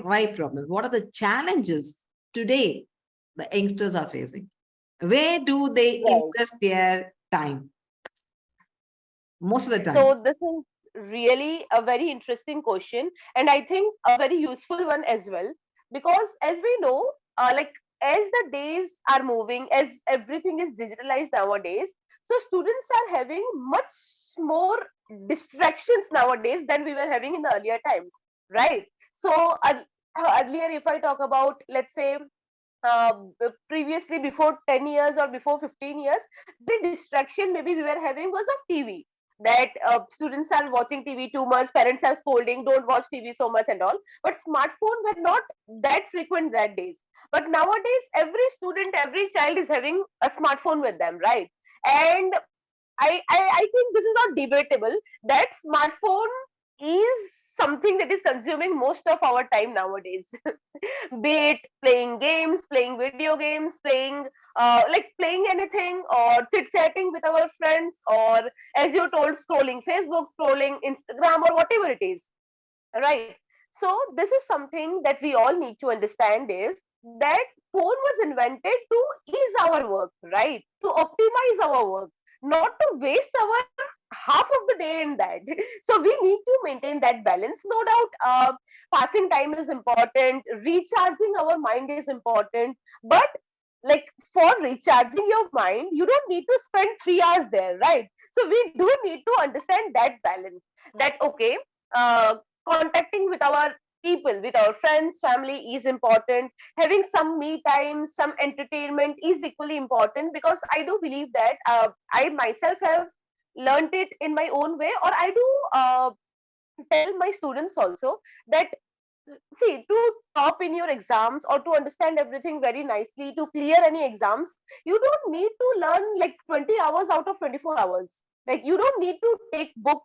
why problems? What are the challenges today the youngsters are facing? Where do they invest their time? Most of the time. So this is really a very interesting question, and I think a very useful one as well, because as we know, like as the days are moving, as everything is digitalized nowadays, so students are having much more distractions nowadays than we were having in the earlier times, right? So earlier, if I talk about, let's say, previously, before 10 years or before 15 years, the distraction maybe we were having was of TV, that students are watching TV too much, parents are scolding, don't watch TV so much and all. But smartphone were not that frequent that days. But nowadays, every student, every child is having a smartphone with them, right? And I think this is not debatable that smartphone is something that is consuming most of our time nowadays. Be it playing games, playing video games, playing like playing anything, or chit chatting with our friends, or as you told, scrolling Facebook, scrolling Instagram, or whatever it is, right? So this is something that we all need to understand, is that phone was invented to ease our work, right? To optimize our work, not to waste our half of the day in that. So we need to maintain that balance, no doubt. Passing time is important, recharging our mind is important, but like for recharging your mind, you don't need to spend 3 hours there, right? So we do need to understand that balance, that okay, uh, contacting with our people, with our friends, family is important. Having some me time, some entertainment is equally important, because I do believe that I myself have learned it in my own way, or I do tell my students also that, see, to top in your exams or to understand everything very nicely, to clear any exams, you don't need to learn like 20 hours out of 24 hours. Like you don't need to take book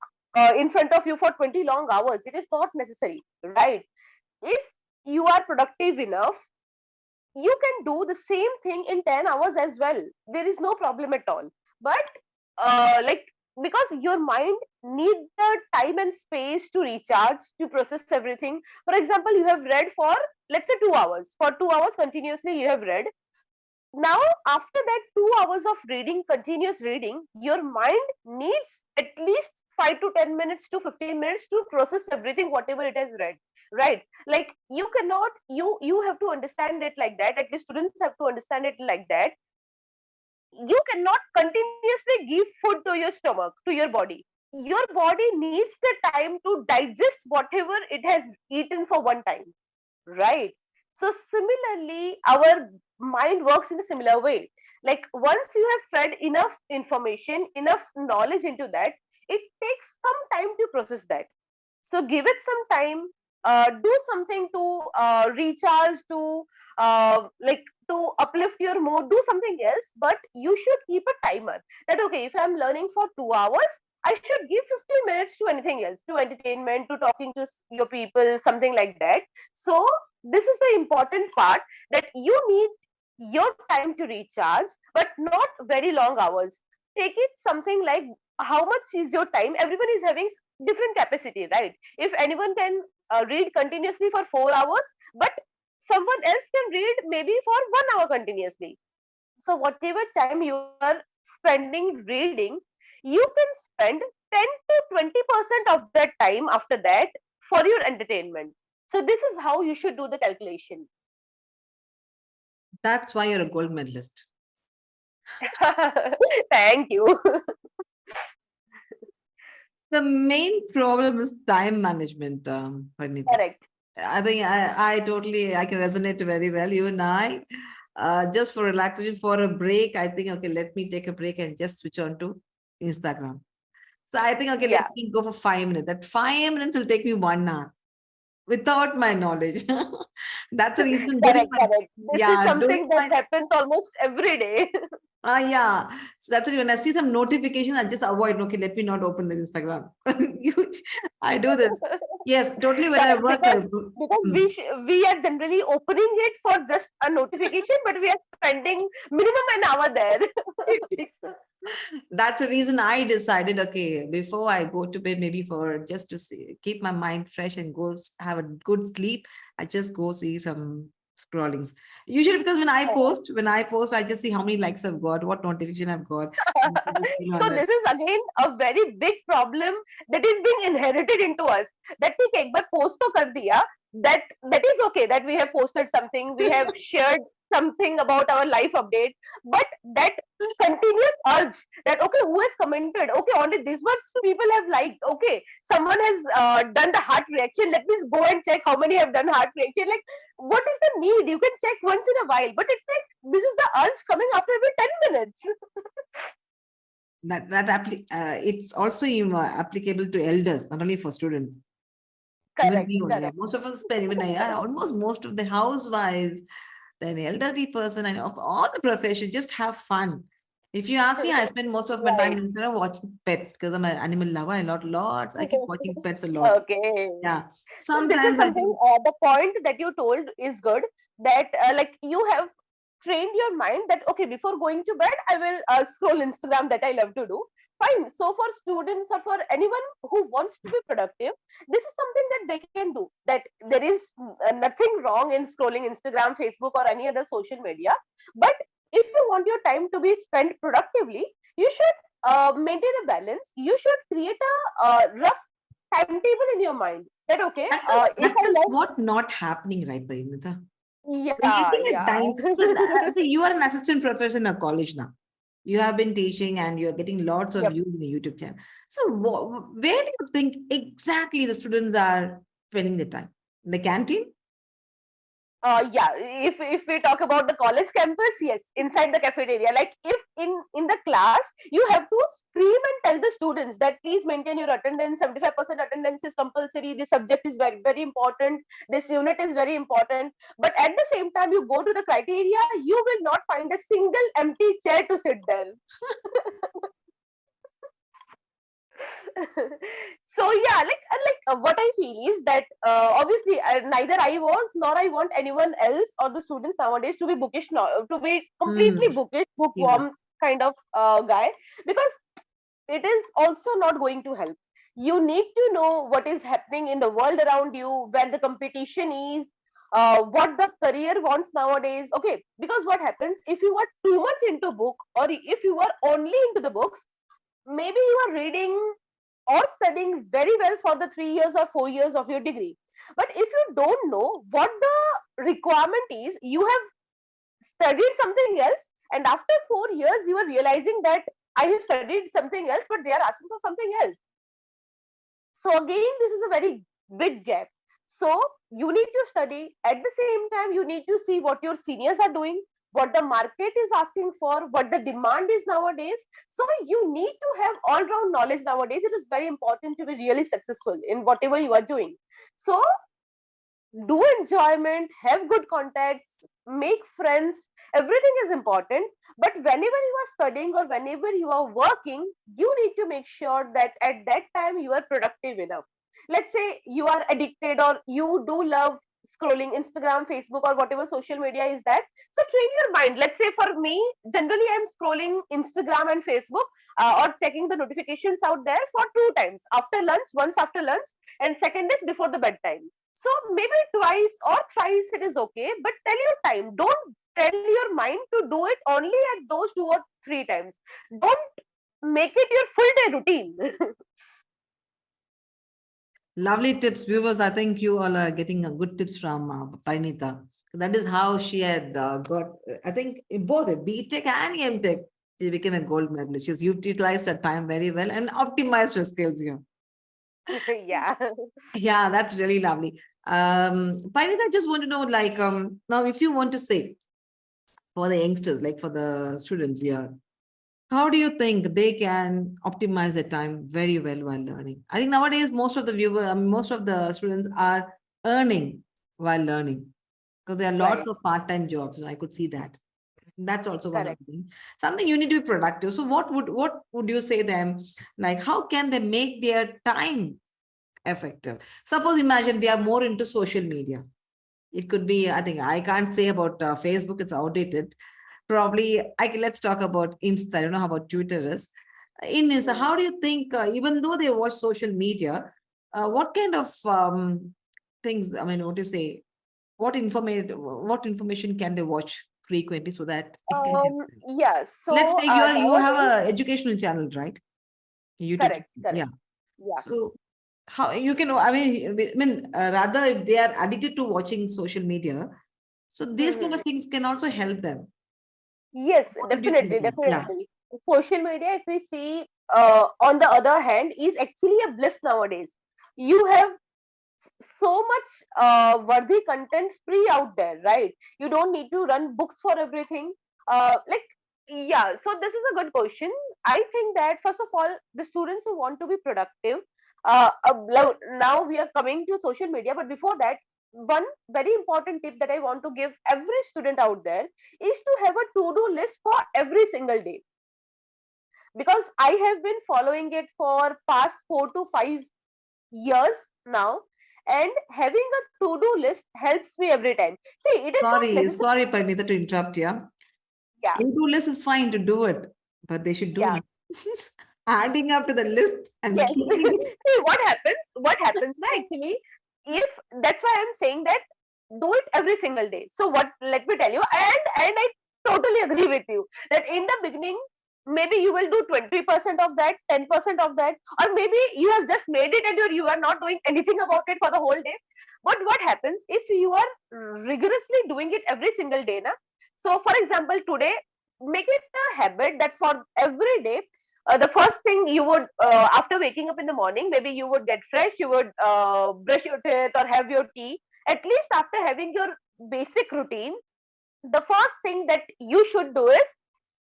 in front of you for 20 long hours. It is not necessary, right? If you are productive enough, you can do the same thing in 10 hours as well. There is no problem at all. But like, because your mind need the time and space to recharge, to process everything. For example, you have read for, let's say, 2 hours. For 2 hours continuously you have read. Now after that 2 hours of reading, continuous reading, your mind needs at least 5 to 10 minutes to 15 minutes to process everything whatever it has read, right? Like you cannot, you have to understand it like that, at least students have to understand it like that. You cannot continuously give food to your stomach, to your body. Your body needs the time to digest whatever it has eaten for one time, right? So similarly, our mind works in a similar way. Like once you have fed enough information, enough knowledge into that, it takes some time to process that. So give it some time, do something to recharge, to like to uplift your mood, do something else, but you should keep a timer, that okay, if I'm learning for 2 hours, I should give 15 minutes to anything else, to entertainment, to talking to your people, something like that. So this is the important part, that you need your time to recharge, but not very long hours. Take it something like, how much is your time? Everyone is having different capacity, right? If anyone can read continuously for 4 hours, but someone else can read maybe for 1 hour continuously. So whatever time you are spending reading, you can spend 10 to 20% of that time after that for your entertainment. So this is how you should do the calculation. That's why you're a gold medalist. Thank you. The main problem is time management, Pranita. Correct. I think I totally, I can resonate very well. You and I, just for relaxation, for a break, I think, okay, let me take a break and just switch on to Instagram. So I think, okay, let Yeah. me go for 5 minutes. That 5 minutes will take me 1 hour without my knowledge. That's the reason during Correct, my, correct. This is yeah, during something that my, happens almost every day. yeah. So that's it. When I see some notification, I just avoid. Okay, let me not open the Instagram. I do this. Yes, totally. When I Correct, work, because we are generally opening it for just a notification, but we are spending minimum an hour there. That's the reason I decided, okay, before I go to bed, maybe for just to keep my mind fresh and go have a good sleep, I just go see some scrollings. Usually because when I post, I just see how many likes I've got, what notification I've got. And I just feel on So that. this is again a very big problem that is being inherited into us. That we एक बार post तो कर दिया, that is okay, that we have posted something, we have shared something about our life update, but that continuous urge that okay, who has commented, okay, only this much people have liked, okay, someone has done the heart reaction, let me go and check how many have done heart reaction. Like, what is the need? You can check once in a while, but it's like this is the urge coming after every 10 minutes. It's also applicable to elders, not only for students. Even Correct, me only. correct. Most of us spend, even almost most of the housewives, then elderly person, and of all the professions, just have fun. If you ask me, I spend most of my time Right. instead of watching pets because I'm an animal lover. Lots. I keep watching pets a lot. Okay. Yeah. So this is Sometimes I think, something, the point that you told is good, that like you have trained your mind that okay, before going to bed I will scroll Instagram, that I love to do. Fine. So for students or for anyone who wants to be productive, this is something that they can do. That there is nothing wrong in scrolling Instagram, Facebook, or any other social media. But if you want your time to be spent productively, you should maintain a balance. You should create a rough timetable in your mind that okay, if that I is like, what not happening, right, Parinita? yeah, Creating a yeah. time. So you are an assistant professor in a college now. You have been teaching and you're getting lots of Yep. views in the YouTube channel. So where do you think exactly the students are spending the time? In the canteen? Yeah, if we talk about the college campus, yes, inside the cafeteria. Like if in the class you have to scream and tell the students that please maintain your attendance. 75% attendance is compulsory. This subject is very very important. This unit is very important. But at the same time, you go to the criteria, you will not find a single empty chair to sit there. So yeah, what I feel is that obviously neither I was nor I want anyone else or the students nowadays to be bookish, to be completely Hmm. bookish, Yeah. bookworm kind of guy, because it is also not going to help. You need to know what is happening in the world around you, where the competition is, what the career wants nowadays. Okay, because what happens if you are too much into book, or if you are only into the books, maybe you are reading or studying very well for the 3 years or 4 years of your degree. But if you don't know what the requirement is, you have studied something else, and after 4 years, you are realizing that I have studied something else, but they are asking for something else. So, again, this is a very big gap. So, you need to study. At the same time, you need to see what your seniors are doing, what the market is asking for, what the demand is nowadays. So, you need to have all round knowledge nowadays. It is very important to be really successful in whatever you are doing. So, do enjoyment, have good contacts, make friends. Everything is important. But whenever you are studying or whenever you are working, you need to make sure that at that time you are productive enough. Let's say you are addicted or you do love scrolling Instagram, Facebook, or whatever social media is that. So train your mind. Let's say for me, generally I'm scrolling Instagram and Facebook, or checking the notifications out there for 2 times after lunch, once after lunch, and second is before the bedtime. So maybe twice or thrice it is okay, but tell your time. Don't tell your mind to do it only at those 2 or 3 times. Don't make it your full day routine. Lovely tips, viewers. I think you all are getting good tips from Parinita. That is how she had got, I think, in both a BTech and MTech, she became a gold medalist. She's utilized her time very well and optimized her skills here. Yeah. Yeah, that's really lovely. Parinita, I just want to know, like, now if you want to say for the youngsters, like for the students here, how do you think they can optimize their time very well while learning? I think nowadays most of the students are earning while learning because there are lots Right. of part-time jobs. I could see that. That's also one of Correct. the things. Something you need to be productive. So what would you say them? Like how can they make their time effective? Suppose imagine they are more into social media. It could be, I think I can't say about Facebook, it's outdated. probably let's talk about Insta. I don't know how about Twitter is. In Insta, Hmm. how do you think, even though they watch social media, what kind of things? I mean, what do you say? What information can they watch frequently so that it can help them? Yeah. Let's So say you have nowadays, a educational channel, right? YouTube correct, channel. Yeah. correct. Yeah. So how you can, rather if they are addicted to watching social media, so these kind of Hmm. things can also help them. Yes, What would you say definitely, about? Yeah. definitely. Social media, if we see, on the other hand, is actually a bliss nowadays. You have so much worthy content free out there, right? You don't need to run books for everything. Like, yeah, so this is a good question. I think that first of all, the students who want to be productive, now we are coming to social media, but before that, one very important tip that I want to give every student out there is to have a to-do list for every single day, because I have been following it for past 4 to 5 years now, and having a to-do list helps me every time. See, it is not necessary. Sorry, Parinita, to interrupt you. Yeah, In-to list is fine to do it, but they should do yeah, now. Adding up to the list and yes. keeping it. See, what happens now actually, if that's why I'm saying that do it every single day. So what, let me tell you, and I totally agree with you that in the beginning maybe you will do 20% of that, 10% of that, or maybe you have just made it and you are not doing anything about it for the whole day. But what happens if you are rigorously doing it every single day, na? So for example, today, make it a habit that for every day, the first thing you would, after waking up in the morning, maybe you would get fresh, you would brush your teeth or have your tea. At least after having your basic routine, the first thing that you should do is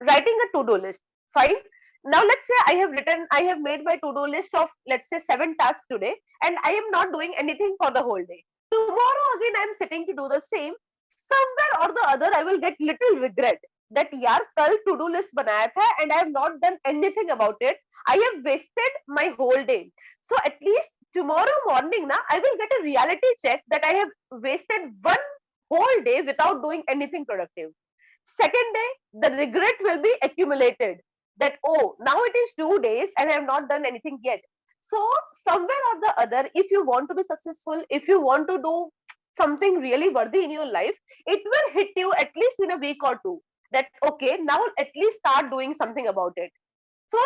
writing a to-do list. Fine. Now let's say I have made my to-do list of, let's say, 7 tasks today, and I am not doing anything for the whole day. Tomorrow again I am sitting to do the same. Somewhere or the other I will get little regret that yaar kal to-do list banaya tha and I have not done anything about it. I have wasted my whole day. So at least tomorrow morning na I will get a reality check that I have wasted one whole day without doing anything productive. Second day, the regret will be accumulated that, oh, now it is 2 days and I have not done anything yet. So, somewhere or the other, if you want to be successful, if you want to do something really worthy in your life, it will hit you at least in a week or two that, okay, now at least start doing something about it. So,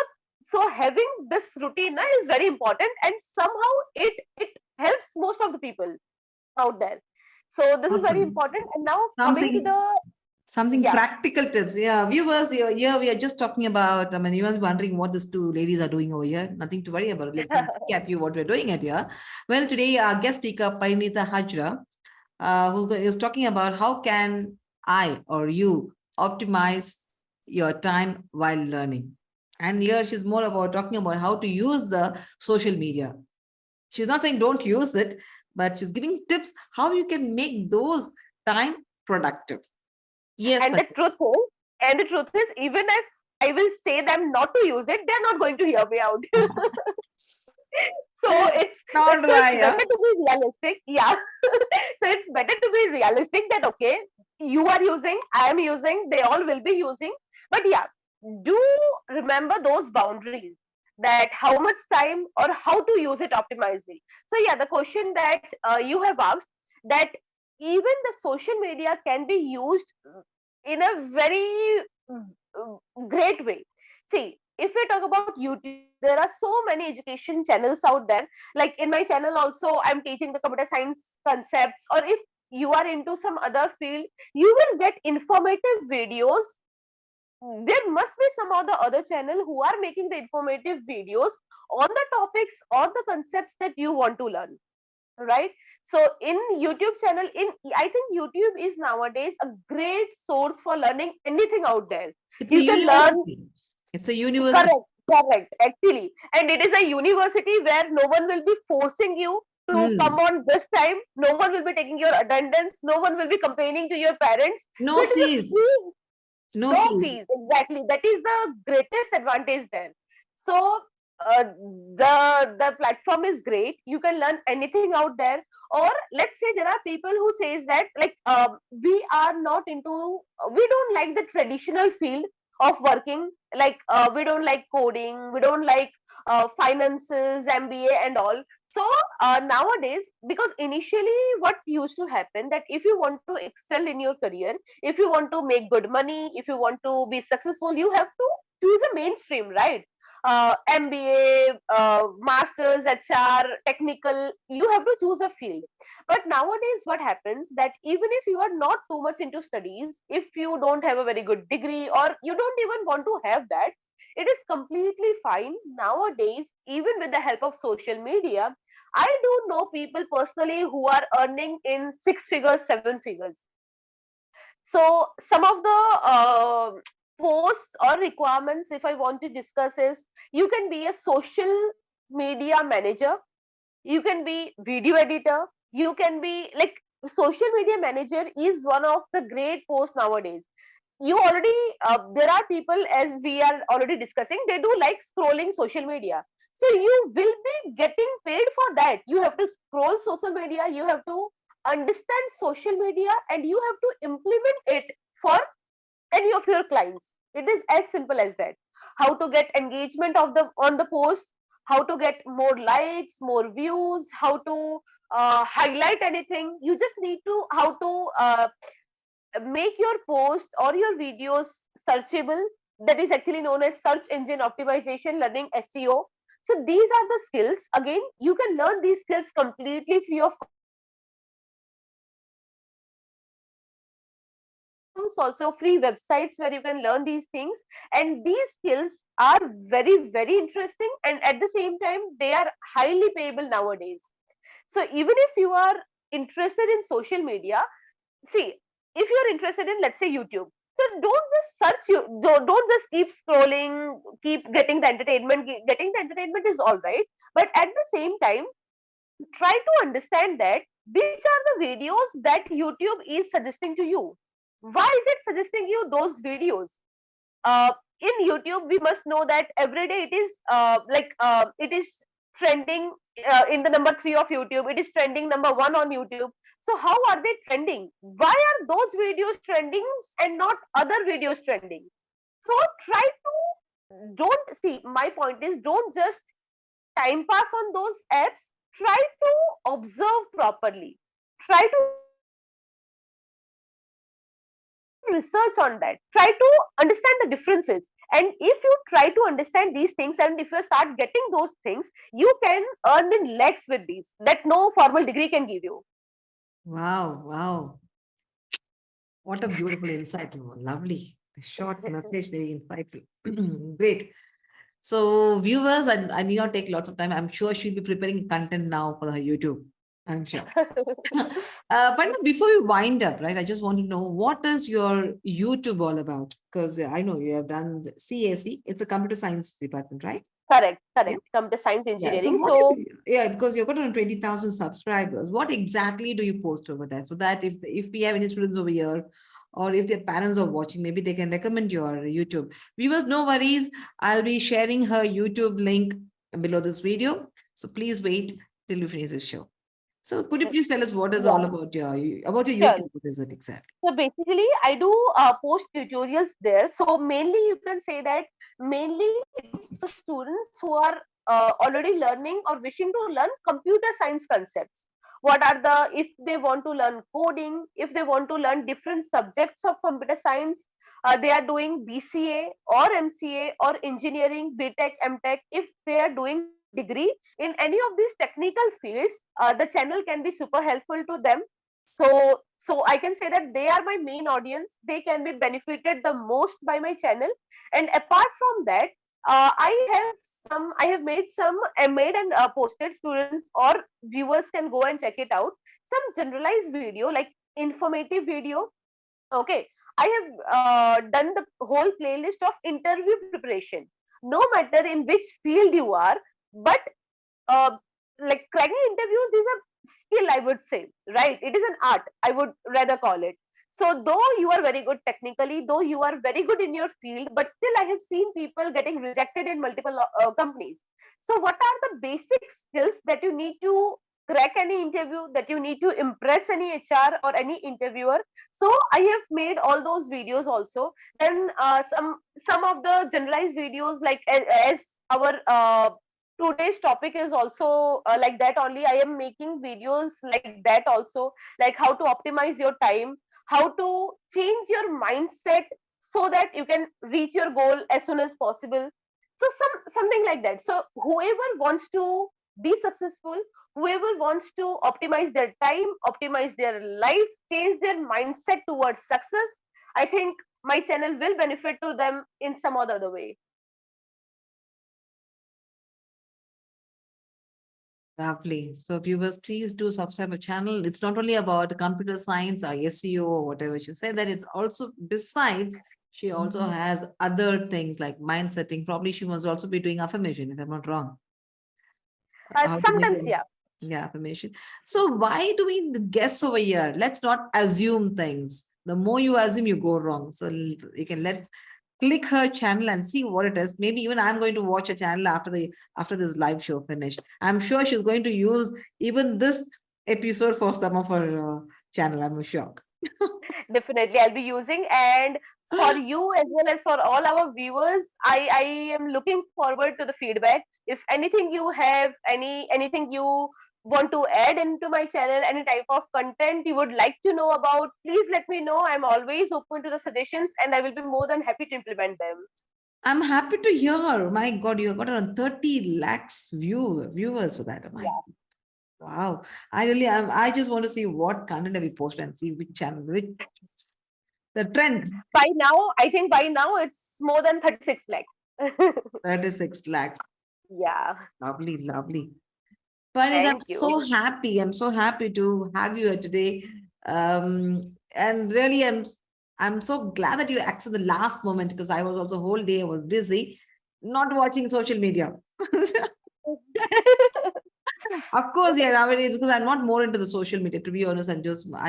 so having this routine is very important, and somehow it helps most of the people out there. So this is very Awesome. important. And now coming to Something the, Something yeah. practical tips. Yeah, viewers, here we are just talking about. I mean, you must be wondering what these two ladies are doing over here. Nothing to worry about. Let me recap you what we're doing at here. Well, today our guest speaker, Parinita Hajra, is talking about how can I or you optimize your time while learning. And here she's more about talking about how to use the social media. She's not saying don't use it, but she's giving tips how you can make those time productive. Yes, And the truth is, even if I will say them not to use it, they're not going to hear me out. So not it's right. better Yeah. to be realistic. Yeah. So it's better to be realistic that okay, you are using, I am using, they all will be using. But yeah, do remember those boundaries, that how much time or how to use it optimizely. So yeah, the question that you have asked, that even the social media can be used in a very great way. See, if we talk about YouTube, there are so many education channels out there. Like in my channel also, I'm teaching the computer science concepts, or if you are into some other field, you will get informative videos. There must be some other channel who are making the informative videos on the topics or the concepts that you want to learn, right? So in YouTube channel, in I think YouTube is nowadays a great source for learning anything out there. It's a You can learn. university. It's a university. Correct, correct, actually. And it is a university where no one will be forcing you to come Hmm. on this time. No one will be taking your attendance. No one will be complaining to your parents. So No it is a fees. free, No no fees. fees. Exactly. That is the greatest advantage there. So, uh, the platform is great, you can learn anything out there. Or let's say there are people who says that, like, we are not into, we don't like the traditional field of working, like, we don't like coding, we don't like finances, MBA and all. So nowadays, because initially what used to happen, that if you want to excel in your career, if you want to make good money, if you want to be successful, you have to choose a mainstream, right? MBA, masters, HR, technical, you have to choose a field. But nowadays, what happens that even if you are not too much into studies, if you don't have a very good degree, or you don't even want to have that, it is completely fine. Nowadays, even with the help of social media, I do know people personally who are earning in six figures, seven figures. So some of the posts or requirements, if I want to discuss, is you can be a social media manager, you can be video editor, you can be like, social media manager is one of the great posts nowadays. You already, there are people, as we are already discussing, they do like scrolling social media, so you will be getting paid for that. You have to scroll social media, you have to understand social media, and you have to implement it for any of your clients. It is as simple as that. How to get engagement of the on the post, how to get more likes, more views, how to highlight anything. You just need to how to make your post or your videos searchable. That is actually known as search engine optimization, learning SEO. So these are the skills. Again, you can learn these skills completely free of cost. There are free platforms, also free websites where you can learn these things. And these skills are very, very interesting, and at the same time, they are highly payable nowadays. So even if you are interested in social media, see, if you're interested in, let's say, YouTube, so don't just search, you don't just keep scrolling, keep getting the entertainment. Getting the entertainment is all right, but at the same time, try to understand that which are the videos that YouTube is suggesting to you. Why is it suggesting you those videos? uh, in YouTube, we must know that every day it is it is trending in the number three of YouTube. It is trending number one on YouTube. So how are they trending? Why are those videos trending and not other videos trending? So try to, don't see. My point is, don't just time pass on those apps. Try to observe properly. Try to research on that, try to understand the differences, and if you try to understand these things, and if you start getting those things, you can earn in lakhs with these that no formal degree can give you. Wow, wow. What a beautiful insight. Lovely. A short message, very insightful. Great. So, viewers, I need not take lots of time. I'm sure she'll be preparing content now for her YouTube. I'm sure. But no, before we wind up, right, I just want to know, what is your YouTube all about? Because I know you have done the CAC, it's a computer science department, right? Correct, Yeah. correct, computer science Yeah. So, engineering. So yeah, because you've got around 20,000 subscribers. What exactly do you post over there? So that if we have any students over here, or if their parents are watching, maybe they can recommend your YouTube. Viewers, no worries. I'll be sharing her YouTube link below this video. So please wait till we finish this show. So could you please tell us what is all yeah, about your sure. YouTube? What is it exactly? So basically, I do post tutorials there. So mainly, you can say that mainly it is for the students who are already learning or wishing to learn computer science concepts. What are the, if they want to learn coding, if they want to learn different subjects of computer science, they are doing BCA or MCA or engineering, BTech, MTech. If they are doing degree in any of these technical fields, the channel can be super helpful to them. So I can say that they are my main audience. They can be benefited the most by my channel. And apart from that, I have made some, I made and posted, students or viewers can go and check it out, some generalized video, like informative video. Okay, I have done the whole playlist of interview preparation, no matter in which field you are. But uh, like, cracking interviews is a skill, I would say, right? It is an art, I would rather call it. So though you are very good technically, though you are very good in your field, but still I have seen people getting rejected in multiple companies. So what are the basic skills that you need to crack any interview, that you need to impress any HR or any interviewer? So I have made all those videos also. Then some of the generalized videos, like as our today's topic is also like that only, I am making videos like that also, like how to optimize your time, how to change your mindset so that you can reach your goal as soon as possible. So something like that. So whoever wants to be successful, whoever wants to optimize their time, optimize their life, change their mindset towards success, I think my channel will benefit to them in some or the other way. Lovely. So viewers, please do subscribe our channel. It's not only about computer science or SEO or whatever she said, that it's also besides, she also has other things like mind setting. Probably she must also be doing affirmation, if I'm not wrong. How to make Sometimes, it. yeah. Yeah, affirmation. So why do we guess over here? Let's not assume things. The more you assume, you go wrong. So you can let's click her channel and see what it is. Maybe even I'm going to watch a channel after this live show finished. I'm sure she's going to use even this episode for some of her channel. I'm sure. Definitely, I'll be using. And for you as well as for all our viewers, I am looking forward to the feedback. If anything you have, anything you want to add into my channel, any type of content you would like to know about, please let me know. I'm always open to the suggestions, and I will be more than happy to implement them. I'm happy to hear. My God, you got around 30 lakhs viewers for that. Oh my Yeah. wow. I really am. I just want to see what content have we posted and see which channel, which the trend. By now, I think by now it's more than 36 lakh. 36 lakhs. Yeah. Lovely, lovely. But I'm Thank you. so happy. I'm so happy to have you here today. And really, I'm so glad that you acted the last moment because I was also whole day I was busy, not watching social media. Of course, yeah, nowadays because I'm not more into the social media. To be honest, I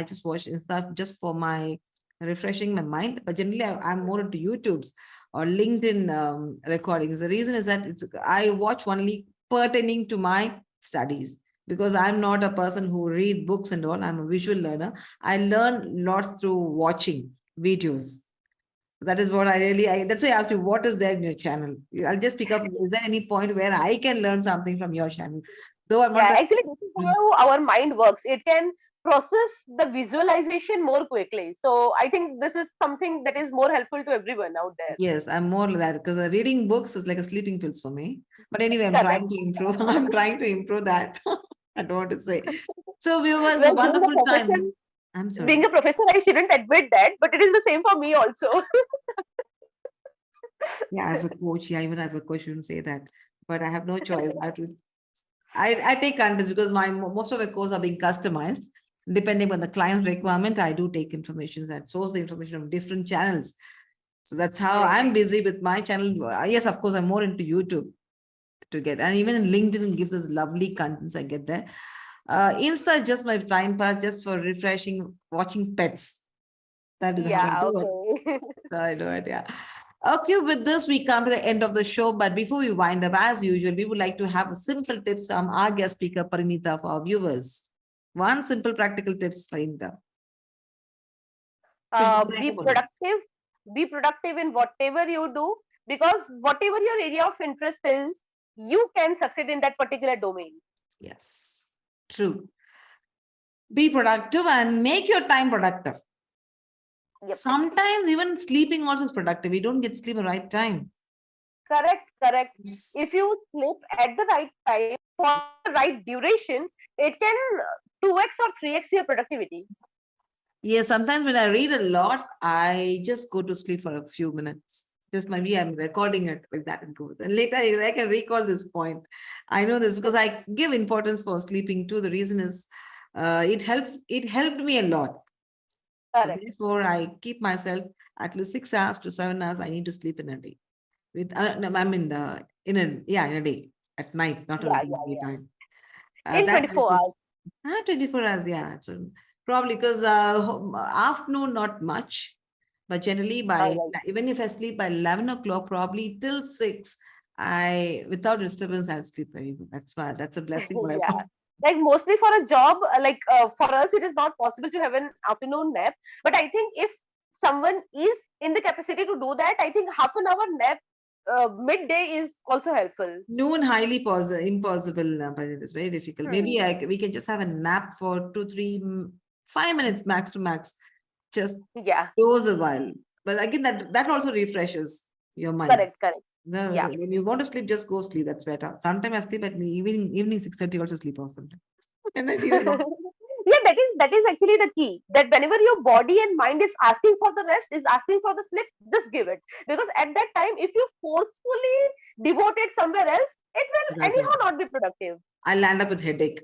just watch Insta just for my refreshing my mind. But generally, I'm more into YouTube's or LinkedIn recordings. The reason is that I watch only pertaining to my studies because I'm not a person who read books and all. I'm a visual learner. I learn lots through watching videos. That is what I really. That's why I asked you, what is there in your channel? I'll just pick up. Is there any point where I can learn something from your channel? Though I'm not Yeah, that. actually, this is how our mind works. It can process the visualization more quickly. So I think this is something that is more helpful to everyone out there. Yes, I'm more like that because reading books is like a sleeping pills for me. But anyway, I'm Correct. trying to improve. I'm trying to improve that. I don't want to say. So, viewers, a Well, being a wonderful professor, time. I'm sorry. being a professor, I shouldn't admit that, but it is the same for me also. Yeah, as a coach, yeah, even as a coach, you shouldn't say that. But I have no choice. I have to. I take contents because my most of the courses are being customized. Depending on the client's requirement, I do take information and source the information from different channels. So that's how Correct. I'm busy with my channel. Yes, of course, I'm more into YouTube to get, and even in LinkedIn gives us lovely contents. I get there. Insta is just my time pass, just for refreshing, watching pets. That is how I Yeah, do it. okay. I do it. Yeah. Okay, with this, we come to the end of the show. But before we wind up, as usual, we would like to have a simple tips from our guest speaker, Parinita, for our viewers. One simple practical tips, Parinita. Be productive. Be productive in whatever you do, because whatever your area of interest is, you can succeed in that particular domain. Yes, true. Be productive and make your time productive. Yep. Sometimes even sleeping also is productive. We don't get sleep at the right time. Correct, correct. If Yes. you sleep at the right time for the right duration, it can 2x or 3x your productivity. Yeah, sometimes when I read a lot, I just go to sleep for a few minutes. Just maybe I'm recording it like that and go. And later I can recall this point. I know this because I give importance for sleeping too. The reason is it helped me a lot. So Correct. therefore I keep myself at least 6 hours to 7 hours I need to sleep in a day. With no, I mean the in a day at night, not in Yeah, the yeah, yeah. daytime. In That 24 hours. 24 hours, yeah. So probably because afternoon, not much, but generally by Right. even if I sleep by 11 o'clock, probably till 6, without disturbance, I'll sleep very good. That's a blessing. Yeah. Like mostly for a job, for us, it is not possible to have an afternoon nap. But I think if someone is in the capacity to do that, I think half an hour nap midday is also helpful. Noon, impossible. But it's very difficult. Maybe Hmm. we can just have a nap for 5 minutes max to max. Just Yeah, doze a while. But again, that also refreshes your mind. correct, correct. No, Yeah. when you want to sleep, just go sleep. That's better. Sometimes I sleep at evening 6:30 also sleep off sometimes. And then even Yeah, that is actually the key. That whenever your body and mind is asking for the rest, is asking for the sleep, just give it. Because at that time, if you forcefully devote it somewhere else, it it will doesn't. anyhow not be productive. I land up with headache.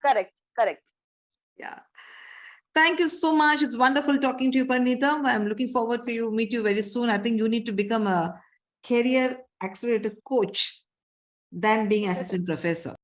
Correct, correct. Yeah. Thank you so much. It's wonderful talking to you, Parnita. I'm looking forward to meet you very soon. I think you need to become a career accelerator coach than being assistant professor.